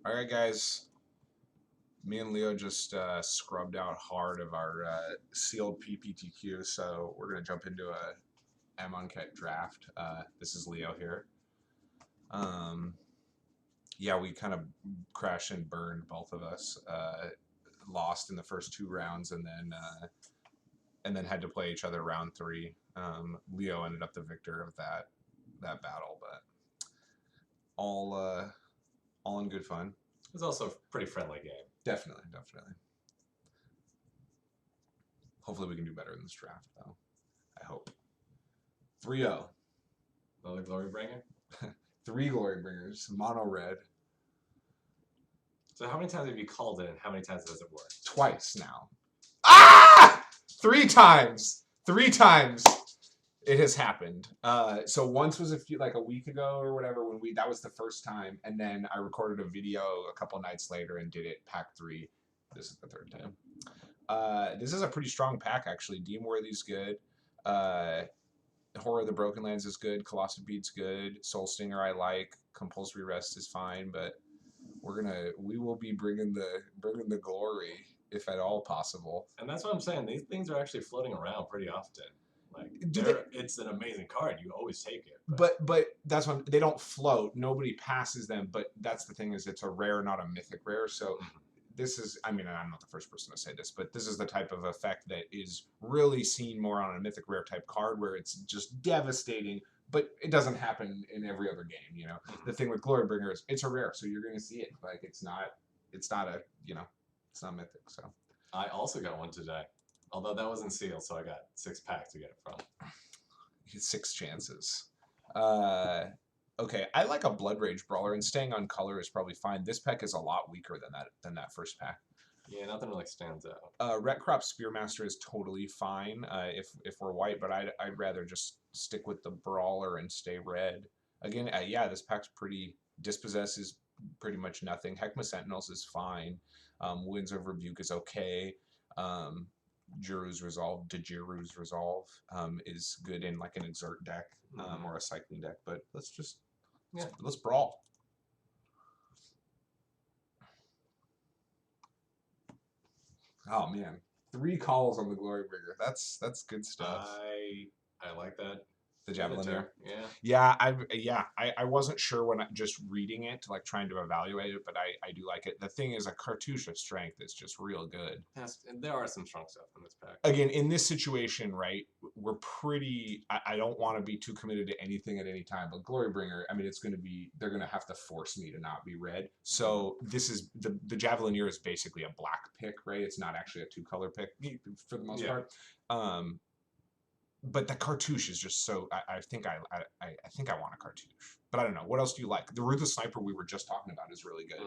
All right, guys. Me and Leo just scrubbed out hard of our sealed PPTQ, so we're gonna jump into a Amonkhet draft. This is Leo here. Um, yeah, we kind of crashed and burned, both of us. Lost in the first two rounds, and then had to play each other round three. Leo ended up the victor of that battle, but all in good fun. It was also a pretty friendly game. Definitely. Hopefully we can do better in this draft, though. I hope. 3-0. Another glory bringer. 3 glory bringers. Mono red. So how many times have you called it, and how many times does it work? Twice now. Ah! 3 times. 3 times it has happened. So once was like a week ago or whatever when that was the first time, and then I recorded a video a couple nights later and did it pack 3. This is the third time. This is a pretty strong pack, actually. Deemworthy's good. Horror of the Broken Lands is good. Colossal Bead's good. Soul Stinger I like. Compulsory Rest is fine, but we will be bringing the glory if at all possible. And that's what I'm saying. These things are actually floating around pretty often. Like it's an amazing card. You always take it. But that's when they don't float. Nobody passes them. But that's the thing, is it's a rare, not a mythic rare. So this is, I mean, I'm not the first person to say this, but this is the type of effect that is really seen more on a mythic rare type card where it's just devastating. But it doesn't happen in every other game, you know. The thing with Glorybringer is it's a rare, so you're going to see it. Like it's not a, you know, it's not mythic. So I also got one today, although that wasn't sealed, so I got 6 packs to get it from. 6 chances. Okay, I like a Blood Rage Brawler, and staying on color is probably fine. This pack is a lot weaker than that first pack. Yeah, nothing really stands out. Ret Crop Spearmaster is totally fine if we're white, but I'd rather just stick with the Brawler and stay red. Again, yeah, this pack's pretty. Dispossess is pretty much nothing. Heckma Sentinels is fine. Winds of Rebuke is okay. Jiru's Resolve is good in like an Exert deck or a Cycling deck, but let's brawl. Oh man, 3 calls on the Glorybringer. That's good stuff. I like that. The Javelineer. Yeah. I wasn't sure when just reading it, like trying to evaluate it, but I do like it. The thing is, a Cartouche of Strength is just real good. There are some strong stuff in this pack. Again, in this situation, right, we're pretty. I don't want to be too committed to anything at any time, but Glorybringer, I mean, they're going to have to force me to not be red. So this is the Javelineer is basically a black pick, right? It's not actually a 2-color pick for the most part. But the Cartouche is just so. I think I want a Cartouche, but I don't know. What else do you like? The Ruthless Sniper we were just talking about is really good.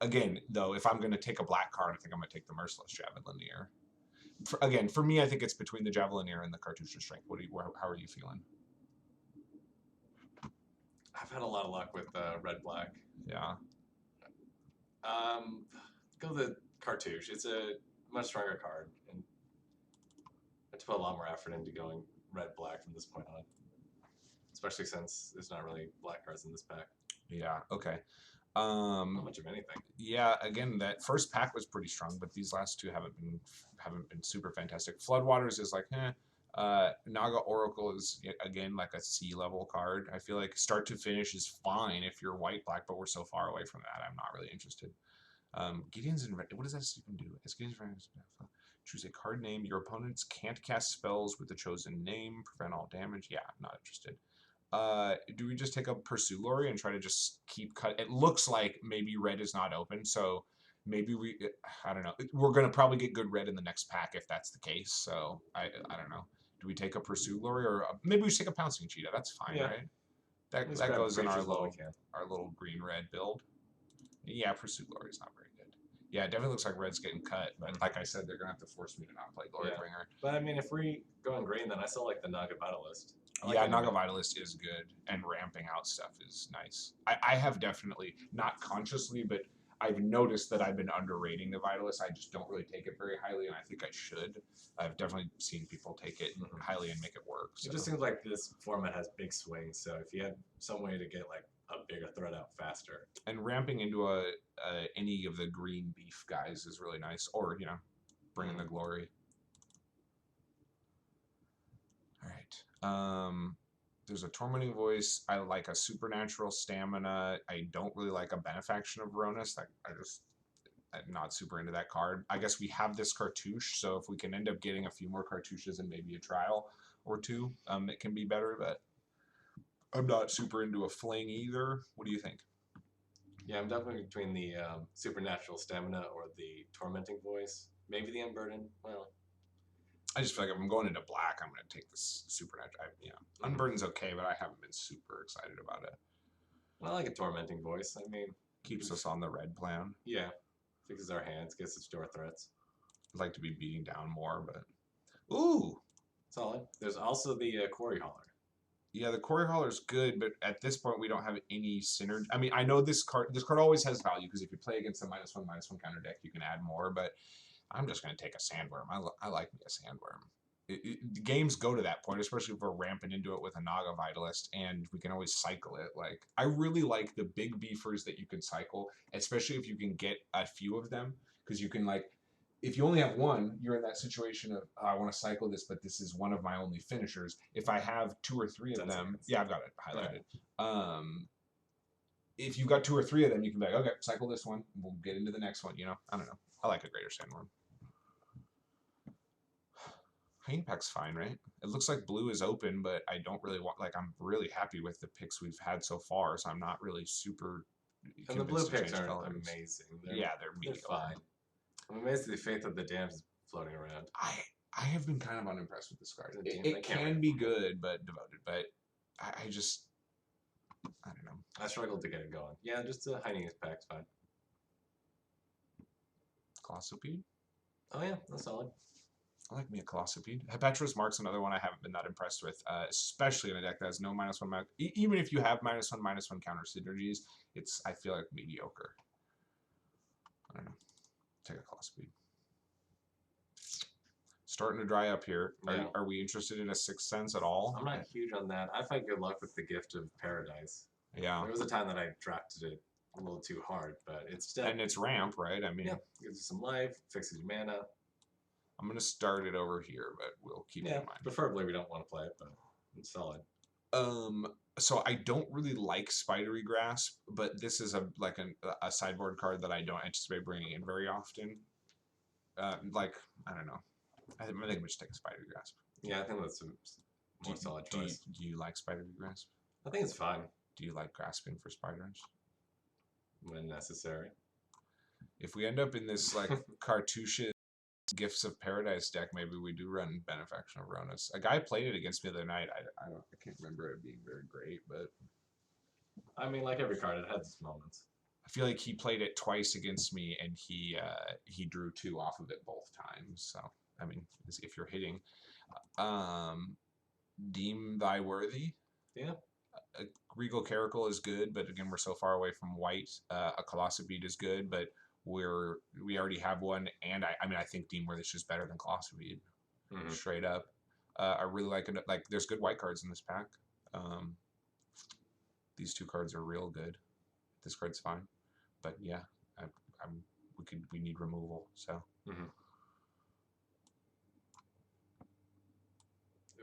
Again, though, if I'm going to take a black card, I think I'm going to take the Merciless Javelineer. For me, I think it's between the Javelineer and the Cartouche of Strength. How are you feeling? I've had a lot of luck with red black. Yeah. Go the Cartouche. It's a much stronger card, and I have to put a lot more effort into going red-black from this point on. Especially since there's not really black cards in this pack. Yeah, okay. Not much of anything. Yeah, again, that first pack was pretty strong, but these last two haven't been super fantastic. Floodwaters is like, Naga Oracle is, again, like a C-level card. I feel like start to finish is fine if you're white-black, but we're so far away from that, I'm not really interested. Gideon's in red. What does that even do? As Gideon's red. Choose a card name. Your opponents can't cast spells with the chosen name. Prevent all damage. Yeah, I'm not interested. Do we just take a Pursue Lori and try to just keep cut? It looks like maybe red is not open, so maybe I don't know. We're going to probably get good red in the next pack if that's the case, so I don't know. Do we take a Pursue Lori or maybe we just take a Pouncing Cheetah? That's fine, right? That goes in our little green-red build. Yeah, Pursue Lori is not very good. Yeah, it definitely looks like red's getting cut, but like I said, they're going to have to force me to not play Glorybringer. But I mean, if we go on green, then I still like the Naga Vitalist. Naga Vitalist is good, and ramping out stuff is nice. I have definitely, not consciously, but I've noticed that I've been underrating the Vitalist. I just don't really take it very highly, and I think I should. I've definitely seen people take it highly and make it work. So. It just seems like this format has big swings, so if you have some way to get like a bigger threat out faster. And ramping into any of the green beef guys is really nice, or bringing the glory. All right. There's a tormenting voice. I like a supernatural stamina. I don't really like a benefaction of Veronis. I'm not super into that card. I guess we have this cartouche, so if we can end up getting a few more cartouches and maybe a trial or two, it can be better. But I'm not super into a fling either. What do you think? Yeah, I'm definitely between the supernatural stamina or the tormenting voice. Maybe the unburdened. Well, I just feel like if I'm going into black, I'm going to take this supernatural. Unburdened's okay, but I haven't been super excited about it. I like a tormenting voice. I mean, keeps us on the red plan. Yeah, fixes our hands, gets us door threats. I'd like to be beating down more, but ooh, solid. There's also the Quarry Hauler. Yeah, the Quarry Hauler's good, but at this point we don't have any synergy. I mean, I know this card always has value because if you play against a -1/-1 counter deck, you can add more. But I'm just going to take a Sandworm. I like me a Sandworm. The games go to that point, especially if we're ramping into it with a Naga Vitalist, and we can always cycle it. Like, I really like the big beefers that you can cycle, especially if you can get a few of them, because you can, like, if you only have one, you're in that situation of, oh, I want to cycle this, but this is one of my only finishers. If I have 2 or 3 of them, yeah, I've got it highlighted. Right. If you've got 2 or 3 of them, you can be like, okay, cycle this one, we'll get into the next one. I don't know. I like a Greater Sandworm. Hyena Pack's fine, right? It looks like blue is open, but I don't really want, like, I'm really happy with the picks we've had so far, so I'm not really super and the blue picks aren't amazing. They're fine. I'm amazed at the faith of the dams is floating around. I have been kind of unimpressed with this card. It can be good, but devoted, but I don't know. I struggled to get it going. Yeah, just a Hyena Pack's fine. Colossopede? Oh yeah, that's solid. I like me a Colossopede. Hepetrus Mark's another one I haven't been that impressed with, especially in a deck that has no -1/-. Even if you have -1/-1 counter synergies, I feel like mediocre. I don't know. Take a Colossopede. Starting to dry up here. Are we interested in a Sixth Sense at all? I'm not huge on that. I've had good luck with the Gift of Paradise. Yeah. There was a time that I drafted it a little too hard, but it's still... And it's ramp, right? I mean... Yeah, gives you some life, fixes your mana. I'm going to start it over here, but we'll keep it in mind. Preferably we don't want to play it, but it's solid. So I don't really like Spidery Grasp, but this is a sideboard card that I don't anticipate bringing in very often. I don't know. I think we should take a Spidery Grasp. Yeah, I think that's a more solid choice. Do you like Spidery Grasp? I think it's fine. Do you like grasping for spiders? When necessary. If we end up in this cartouche Gifts of Paradise deck, maybe we do run Benefaction of Veronis. A guy played it against me the other night. I can't remember it being very great, but I mean, like every card, it has its moments. I feel like he played it twice against me, and he drew 2 off of it both times. So I mean, if you're hitting, Deem Thy Worthy. Yeah. Regal Caracal is good, but again, we're so far away from white. A Colossopede is good, but we already have one, and I think Deem Worthy is just better than Colossopede, straight up. I really like it. Like, there's good white cards in this pack. These 2 cards are real good. This card's fine, but yeah, we need removal. So.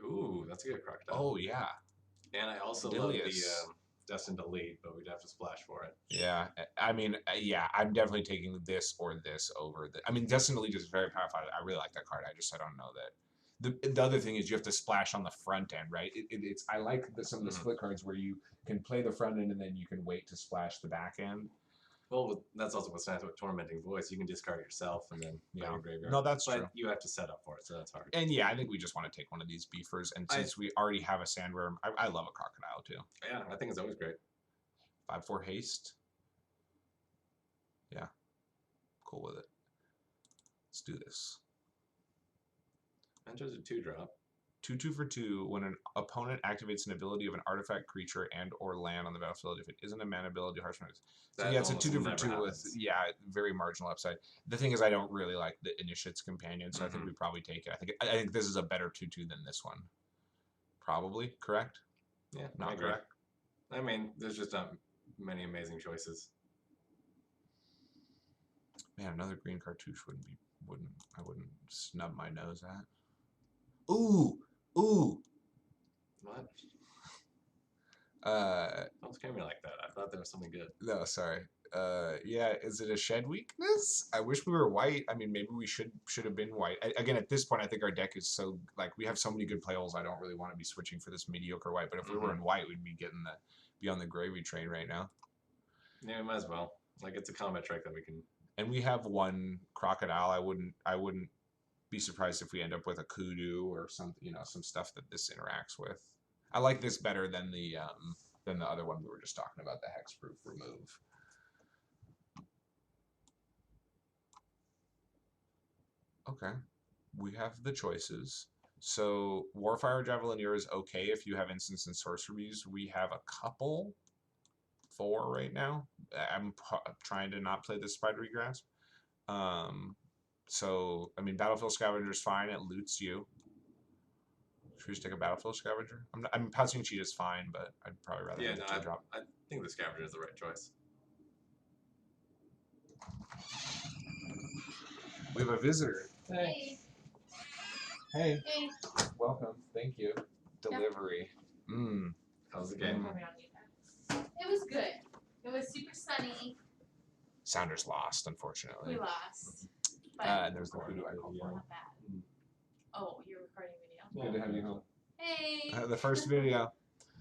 Ooh, that's a good crocodile. Oh yeah. And I also love the Destined to Lead, but we'd have to splash for it. Yeah, I mean, I'm definitely taking this or this over the. I mean, Destined to Lead is very powerful. I really like that card. I don't know that. The other thing is you have to splash on the front end, right? I like some of the split cards where you can play the front end and then you can wait to splash the back end. Well, that's also what's nice with Tormenting Voice. You can discard it yourself and then play your graveyard. No, that's true. But you have to set up for it, so that's hard. And yeah, I think we just want to take one of these beefers. And since we already have a Sandworm, I love a Crocodile too. Yeah, I think it's always great. 5/4 haste. Yeah, cool with it. Let's do this. Enters a 2-drop. 2/2 for 2. When an opponent activates an ability of an artifact, creature, and/or land on the battlefield, if it isn't a mana ability, harsh noise. So yeah, it's a 2/2 for 2 with very marginal upside. The thing is, I don't really like the Initiate's Companion, so I think we probably take it. I think this is a better 2/2 than this one. Probably correct. Yeah, not correct. I mean, there's just not many amazing choices. Man, another green cartouche I wouldn't snub my nose at. Ooh, ooh. What? Don't scare me like that. I thought there was something good. No, sorry. Yeah, is it a shed weakness? I wish we were white. I mean, maybe we should have been white. Again, at this point, I think our deck is so like we have so many good play holes. I don't really want to be switching for this mediocre white. But if we were in white, we'd be on the gravy train right now. Yeah, we might as well. Like it's a combat trick that we can. And we have one crocodile. I wouldn't be surprised if we end up with a kudu or some some stuff that this interacts with. I like this better than the other one we were just talking about, the hexproof remove. Okay, we have the choices. So Warfire Javelineer is okay if you have instants and sorceries. We have a couple, 4 right now. I'm trying to not play the Spidery Grasp. So I mean, Battlefield Scavenger is fine. It loots you. Should we just take a Battlefield Scavenger? I'm Pouncing Cheetah is fine, but I'd probably rather have the 2-drop. I think the Scavenger is the right choice. We have a visitor. Hey. Hey. Hey. Welcome. Thank you. Delivery. Mmm. How's the game? It was good. It was super sunny. Sounders lost, unfortunately. We lost. But And there's the kudu I called for. not bad. Oh, you're recording video. Good to have you home. Hey. The first video.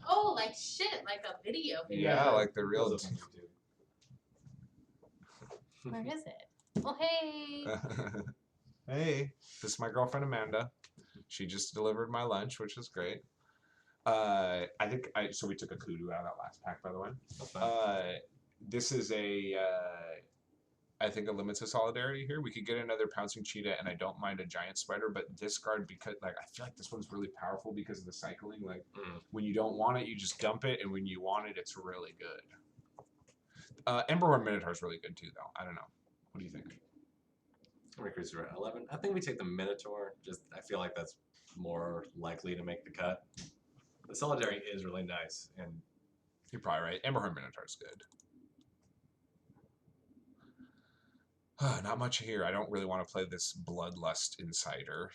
Oh, like shit, like a video video. Yeah, like the real. Where is it? Well, hey. Hey, this is my girlfriend Amanda. She just delivered my lunch, which is great. So we took a kudu out of that last pack, by the way. This is I think a limit to solidarity here. We could get another Pouncing Cheetah, and I don't mind a Giant Spider, but discard because I feel like this one's really powerful because of the cycling. Like when you don't want it, you just dump it, and when you want it, it's really good. Emberhorn Minotaur is really good too, though. I don't know. What do you think? Recruits are at 11. I think we take the Minotaur. I feel like that's more likely to make the cut. The solidarity is really nice, and you're probably right. Emberhorn Minotaur is good. Not much here. I don't really want to play this Bloodlust Insider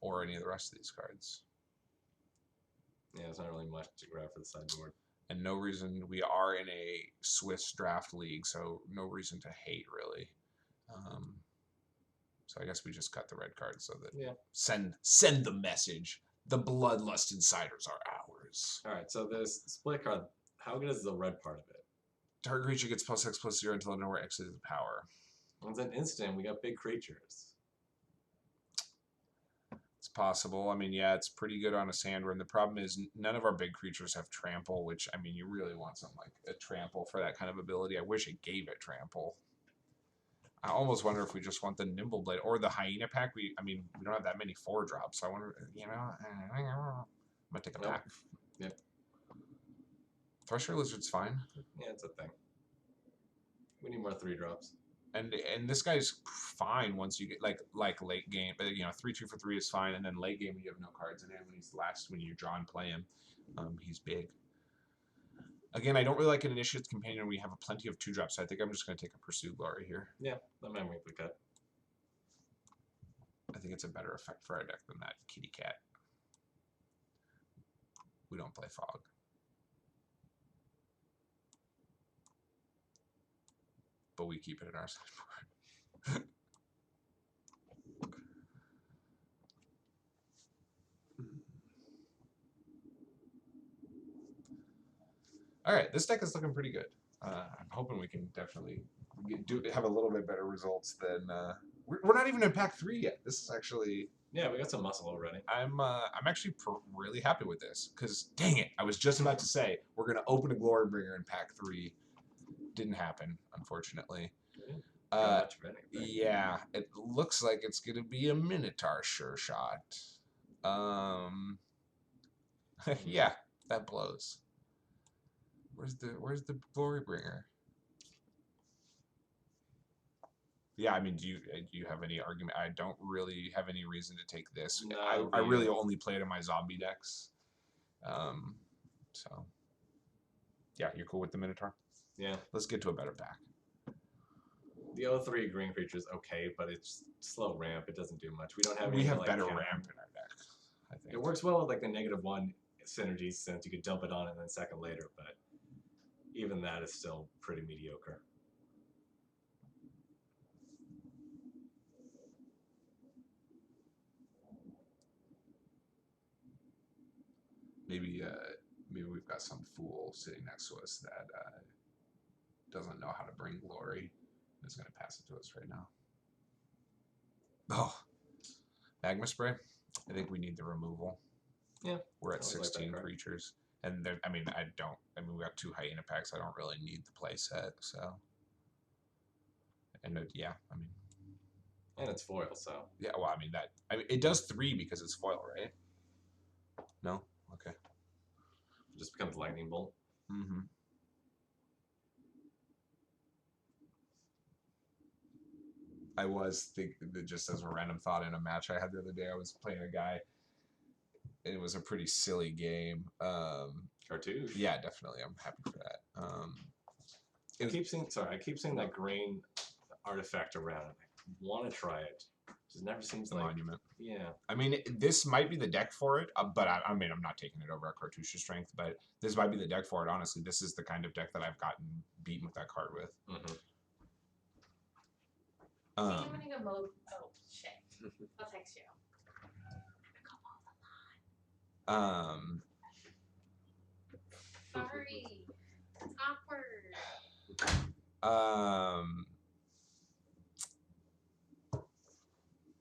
or any of the rest of these cards. Yeah, there's not really much to grab for the sideboard. And no reason. We are in a Swiss draft league, so no reason to hate, really. So I guess we just cut the red card so that send the message. The Bloodlust Insiders are ours. All right, so this split card, how good is the red part of it? Target creature gets +X/+0 until it nowhere exits the power. It's an instant. We got big creatures. It's possible. I mean, yeah, it's pretty good on a Sandworm. The problem is none of our big creatures have trample, which, I mean, you really want something like a trample for that kind of ability. I wish it gave it trample. I almost wonder if we just want the Nimble Blade or the Hyena pack. We don't have that many 4-drops. So I wonder, I'm gonna take a pack. Yep. Thresher Lizard's fine. Yeah, it's a thing. We need more 3-drops. And this guy's fine once you get like late game. 3/2 for 3 is fine, and then late game when you have no cards in hand when you draw and play him, he's big. Again, I don't really like an Initiate's Companion. We have plenty of 2-drops, so I think I'm just going to take a Pursue Glory here. Yeah, that might make the cut. I think it's a better effect for our deck than that kitty cat. We don't play Fog. But we keep it in our sideboard. All right, this deck is looking pretty good. I'm hoping we can definitely have a little bit better results than we're not even in pack 3 yet. This is actually we got some muscle already. I'm actually really happy with this because dang it, I was just about to say we're gonna open a Glorybringer in pack 3. Didn't happen, unfortunately. Yeah, it looks like it's gonna be a Minotaur sure shot. Yeah, that blows. Where's the Glorybringer? Yeah, I mean, do you have any argument? I don't really have any reason to take this. No, I really only play it in my zombie decks. So Yeah, you're cool with the Minotaur? Yeah. Let's get to a better pack. The 03 green creature is okay, but it's slow ramp. It doesn't do much. We don't have. We any, have like, better counter. ramp in our deck, I think. It works well with like the -1 synergies since you could dump it on and then second later, but even that is still pretty mediocre. Maybe we've got some fool sitting next to us that doesn't know how to bring glory and is going to pass it to us right now. Oh, magma spray. I think we need the removal. Yeah, we're at I like that 16 card. creatures, and there, I mean, we got 2 hyena packs. I don't really need the play set, so. And yeah, I mean. And it's foil, so. Yeah, well, I mean it does 3 because it's foil, right? No, okay. It just becomes lightning bolt. Mm-hmm. I was thinking that just as a random thought in a match I had the other day, I was playing a guy. It was a pretty silly game. Cartouche. Yeah, definitely. I'm happy for that. I keep seeing that green artifact around. I want to try it. Just never seems the like. monument. Yeah. I mean, this might be the deck for it, but I mean, I'm not taking it over at Cartouche's strength, but this might be the deck for it. Honestly, this is the kind of deck that I've gotten beaten with that card with. Mm-hmm. So you want to go mode? Oh shit! I'll text you. Sorry, it's awkward.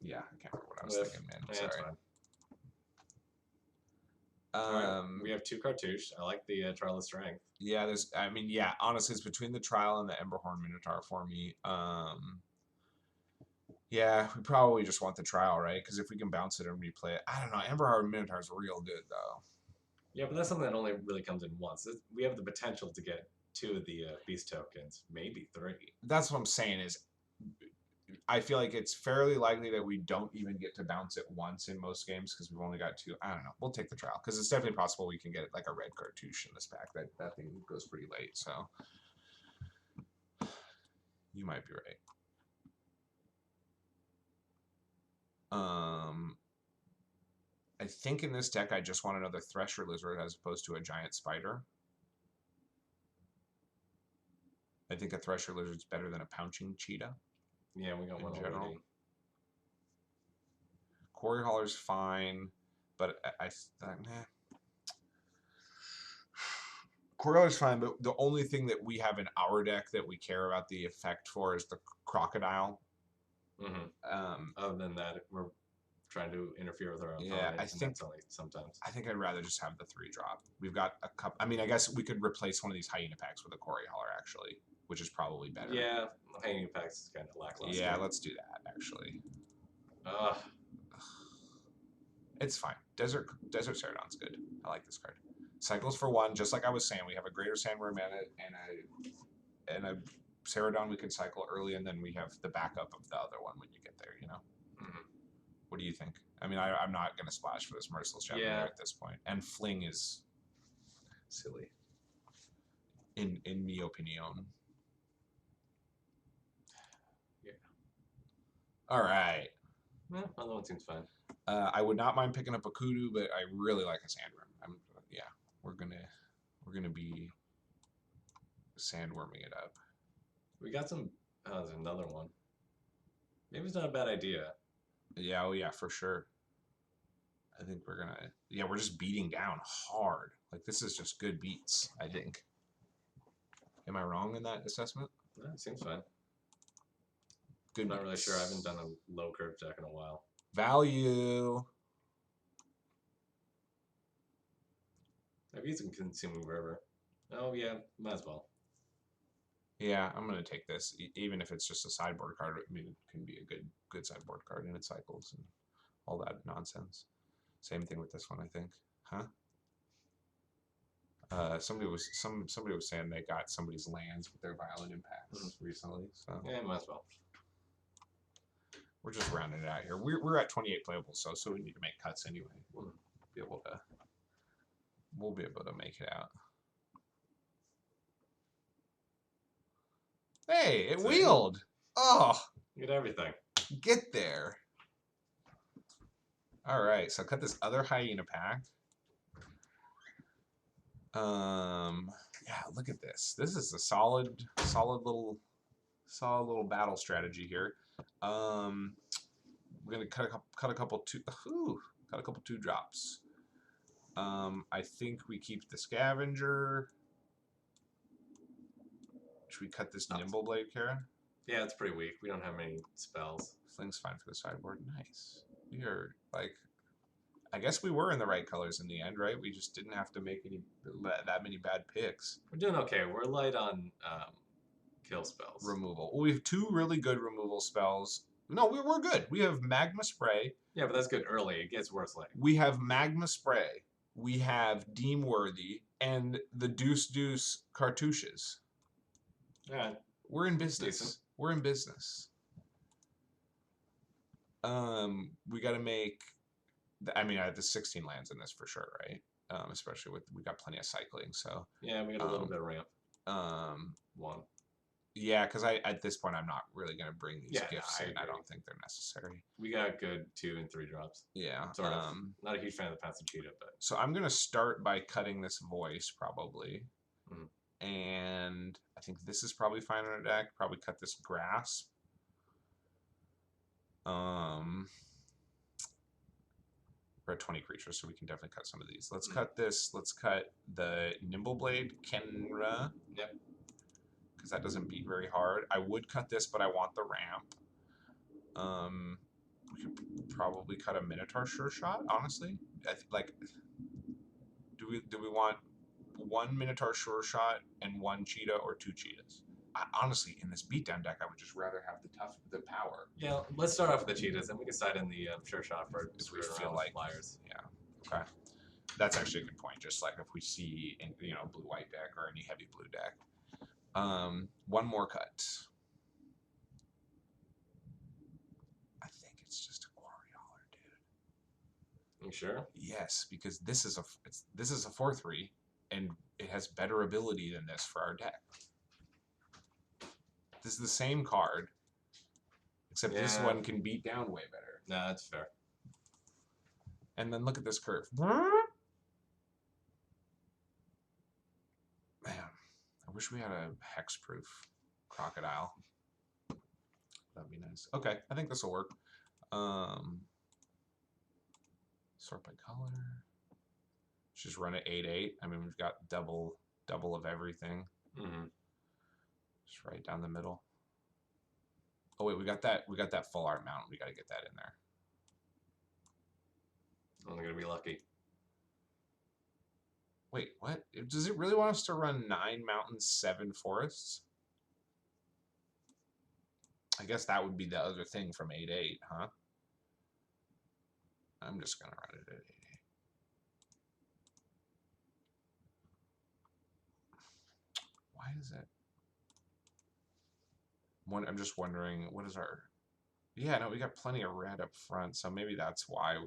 Yeah, I can't remember what I was thinking, man. Yeah, Sorry. Right, we have 2 cartouche. I like the trial of strength. Yeah, I mean, yeah, honestly, it's between the trial and the Emberhorn Minotaur for me. Yeah, we probably just want the trial, right? Because if we can bounce it and replay it, I don't know. Emberhorn Minotaur is real good, though. Yeah, but that's something that only really comes in once. We have the potential to get 2 of the beast tokens, maybe 3. That's what I'm saying is, I feel like it's fairly likely that we don't even get to bounce it once in most games because we've only got 2. I don't know. We'll take the trial because it's definitely possible we can get like a red cartouche in this pack. That thing goes pretty late, so you might be right. I think in this deck I just want another Thresher Lizard as opposed to a giant spider. I think a Thresher Lizard's better than a Pouncing Cheetah. Yeah, we got one general. already. Quarry Hauler's fine, but I Quarry Hauler's fine, but the only thing that we have in our deck that we care about the effect for is the Crocodile. Mm-hmm. Other than that, we're trying to interfere with our own. Yeah, I think that's only sometimes. I think I'd rather just have the 3-drop. We've got a couple. I mean, I guess we could replace one of these hyena packs with a Quarry Hauler actually, which is probably better. Yeah, hyena packs is kind of lackluster. Yeah, let's do that actually. Ugh. It's fine. Desert Ceradon's good. I like this card. Cycles for 1, just like I was saying. We have a Greater Sandworm and a Ceradon we can cycle early, and then we have the backup of the other one when you get there. You know. Mm-hmm. What do you think? I mean, I'm not gonna splash for this Merciless Chevalier at this point, and Fling is silly. In mi opinion. Yeah. All right. Yeah, other one seems fine. I would not mind picking up a Kudu, but I really like a Sandworm. Yeah, we're gonna be sandworming it up. We got some. Oh, there's another one. Maybe it's not a bad idea. Yeah, oh yeah, for sure. I think we're gonna. Yeah, we're just beating down hard. Like this is just good beats. I think. Am I wrong in that assessment? No, it seems fine. Good. I'm not really sure. I haven't done a low curve deck in a while. Value. I've used some Consuming River. Oh yeah, might as well. Yeah, I'm gonna take this, even if it's just a sideboard card. I mean, it can be a good sideboard card, and it cycles and all that nonsense. Same thing with this one, I think. Huh? Somebody was saying they got somebody's lands with their violent impacts recently. So yeah, might as well. We're just rounding it out here. We're at 28 playables, so we need to make cuts anyway. We'll be able to make it out. Hey, it See? wheeled. Oh, You get everything. get there. All right, so cut this other hyena pack. Yeah, look at this. This is a solid little battle strategy here. We're gonna cut a couple two drops. I think we keep the scavenger. Should we cut this nimble blade, Kara? Yeah, it's pretty weak. We don't have many spells. Fling's fine for the sideboard. Nice. We are like, I guess we were in the right colors in the end, right? We just didn't have to make that many bad picks. We're doing okay. We're light on kill spells. Removal. Well, we have two really good removal spells. No, we're good. We have Magma Spray. Yeah, but that's good early. It gets worse later. We have Magma Spray. We have Deem Worthy and the Deuce cartouches. Yeah. We're in business. Decent. We're in business. We got to make. I mean, I have the 16 lands in this for sure, right? Especially with we got plenty of cycling, so. Yeah, we got a little bit of ramp. One. Yeah, because at this point I'm not really gonna bring these Yeah, gifts no, in. I I agree. don't think they're necessary. We got good 2 and 3 drops. Yeah. Sort of. Not a huge fan of the Passive Cheetah, but. So I'm gonna start by cutting this voice probably, Mhm. and I think this is probably fine on a deck. Probably cut this grasp. We're at 20 creatures, so we can definitely cut some of these. Let's cut this. Let's cut the Nimble Blade Kenra. Yep. Because that doesn't beat very hard. I would cut this, but I want the ramp. We could probably cut a Minotaur Sure Shot. Honestly, do we want one Minotaur Sure Shot and one Cheetah or 2 Cheetahs? Honestly, in this beatdown deck, I would just rather have the power. Yeah, let's start off with the Cheetahs, and we can side in the Sure Shot for If we feel like flyers. Yeah. Okay. That's actually a good point. Just like if we see blue-white deck or any heavy blue deck. One more cut. I think it's just a Quarry, dude. You sure? Yes, because this is a 4/3, and it has better ability than this for our deck. This is the same card, except this one can beat down way better. No, that's fair. And then look at this curve. Man, I wish we had a hexproof crocodile. That'd be nice. Okay, I think this will work. Sort by color. Just run it 8/8. I mean, we've got double of everything. Mm-hmm. Just right down the middle. Oh wait, we got that full art mount. We got to get that in there. I'm gonna be lucky. Wait, what? Does it really want us to run 9 mountains, 7 forests? I guess that would be the other thing from 8/8, huh? I'm just gonna run it at 8/8. Why is it? I'm just wondering, what is our... Yeah, no, we got plenty of red up front, so maybe that's why.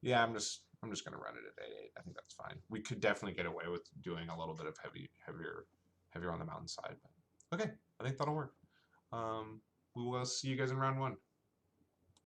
Yeah, I'm just gonna run it at 8/8. I think that's fine. We could definitely get away with doing a little bit of heavier on the mountain side, but okay, I think that'll work. We will see you guys in round 1.